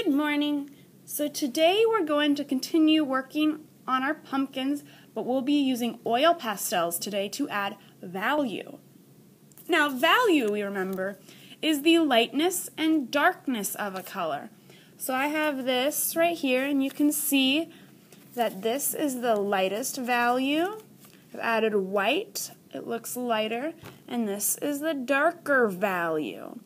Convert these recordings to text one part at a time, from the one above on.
Good morning. So today we're going to continue working on our pumpkins, but we'll be using oil pastels today to add value. Now, value, we remember, is the lightness and darkness of a color. So I have this right here, and you can see that this is the lightest value. I've added white, it looks lighter, and this is the darker value.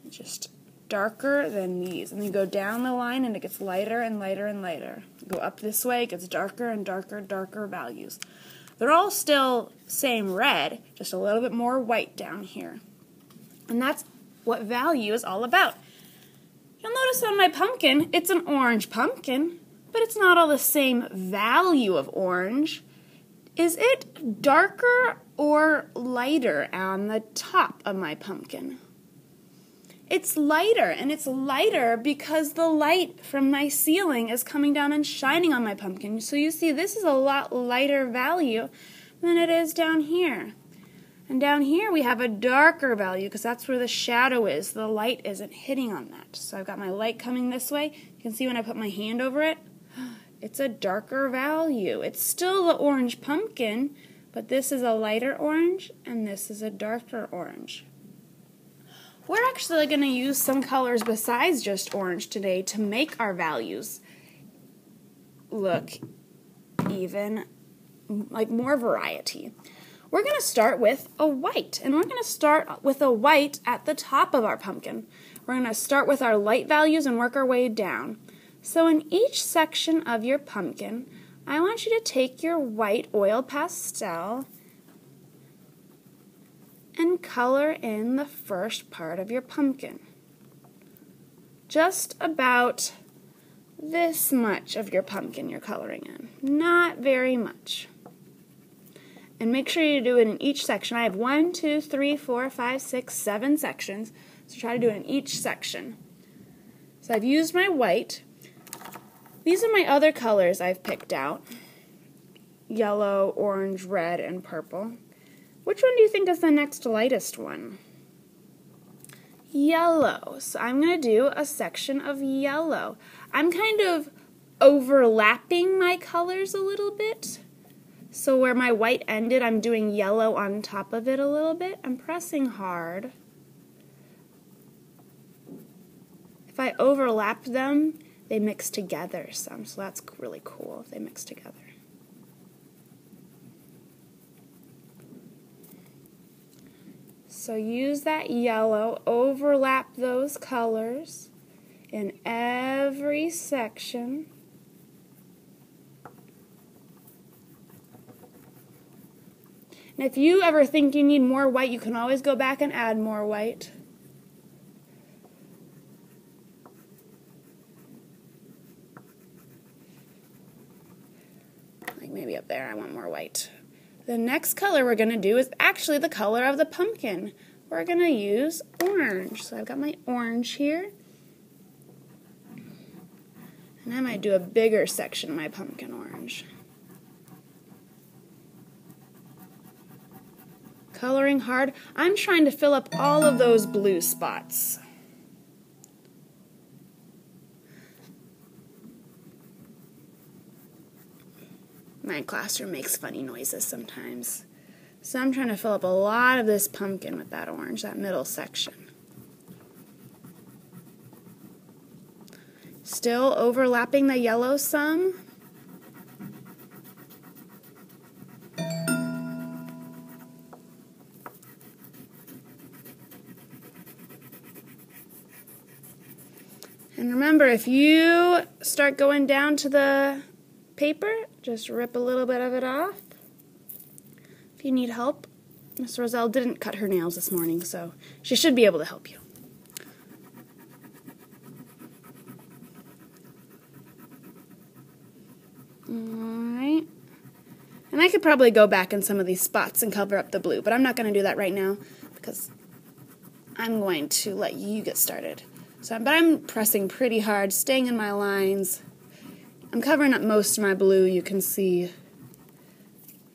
Just darker than these. And you go down the line and it gets lighter and lighter and lighter. You go up this way, it gets darker and darker, darker values. They're all still same red, just a little bit more white down here. And that's what value is all about. You'll notice on my pumpkin, it's an orange pumpkin, but it's not all the same value of orange. Is it darker or lighter on the top of my pumpkin? It's lighter, and it's lighter because the light from my ceiling is coming down and shining on my pumpkin. So you see this is a lot lighter value than it is down here. And down here we have a darker value because that's where the shadow is. The light isn't hitting on that. So I've got my light coming this way. You can see when I put my hand over it, it's a darker value. It's still the orange pumpkin, but this is a lighter orange and this is a darker orange. We're actually going to use some colors besides just orange today to make our values look even like more variety. We're going to start with a white, and we're going to start with a white at the top of our pumpkin. We're going to start with our light values and work our way down. So in each section of your pumpkin, I want you to take your white oil pastel and color in the first part of your pumpkin. Just about this much of your pumpkin you're coloring in. Not very much. And make sure you do it in each section. I have 1, 2, 3, 4, 5, 6, 7 sections. So try to do it in each section. So I've used my white. These are my other colors I've picked out. Yellow, orange, red, and purple. Which one do you think is the next lightest one? Yellow. So I'm going to do a section of yellow. I'm kind of overlapping my colors a little bit. So where my white ended, I'm doing yellow on top of it a little bit. I'm pressing hard. If I overlap them, they mix together some. So that's really cool if they mix together. So use that yellow, overlap those colors in every section. And if you ever think you need more white, you can always go back and add more white. Like maybe up there I want more white. The next color we're going to do is actually the color of the pumpkin. We're going to use orange. So I've got my orange here. And I might do a bigger section of my pumpkin orange. Coloring hard. I'm trying to fill up all of those blue spots. My classroom makes funny noises sometimes. So I'm trying to fill up a lot of this pumpkin with that orange, that middle section. Still overlapping the yellow some. And remember, if you start going down to the paper, just rip a little bit of it off. If you need help, Miss Roselle didn't cut her nails this morning, so she should be able to help you. Alright. And I could probably go back in some of these spots and cover up the blue, but I'm not going to do that right now because I'm going to let you get started. But I'm pressing pretty hard, staying in my lines. I'm covering up most of my blue, you can see.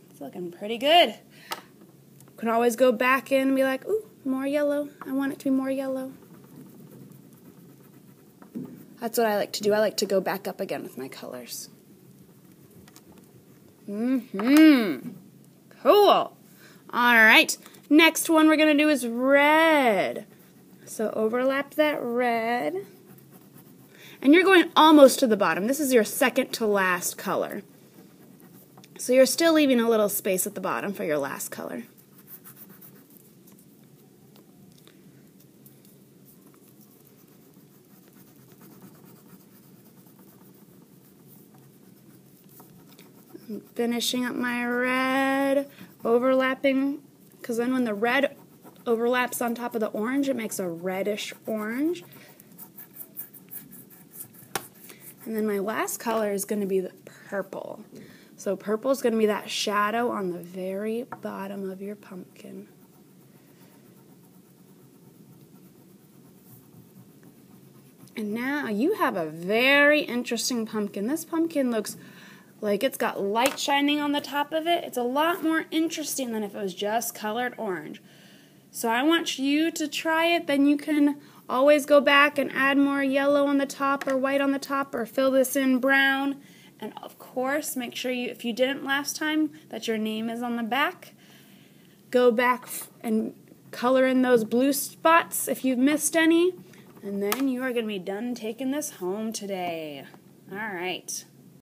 It's looking pretty good. You can always go back in and be like, ooh, more yellow. I want it to be more yellow. That's what I like to do. I like to go back up again with my colors. Cool. Alright, next one we're going to do is red. So overlap that red. And you're going almost to the bottom. This is your second to last color. So you're still leaving a little space at the bottom for your last color. I'm finishing up my red, overlapping, because then when the red overlaps on top of the orange, it makes a reddish orange. And then my last color is going to be the purple. So purple is going to be that shadow on the very bottom of your pumpkin. And now you have a very interesting pumpkin. This pumpkin looks like it's got light shining on the top of it. It's a lot more interesting than if it was just colored orange. So I want you to try it. Then you can always go back and add more yellow on the top or white on the top or fill this in brown. And of course, make sure you, if you didn't last time, that your name is on the back. Go back and color in those blue spots if you've missed any. And then you are going to be done taking this home today. All right.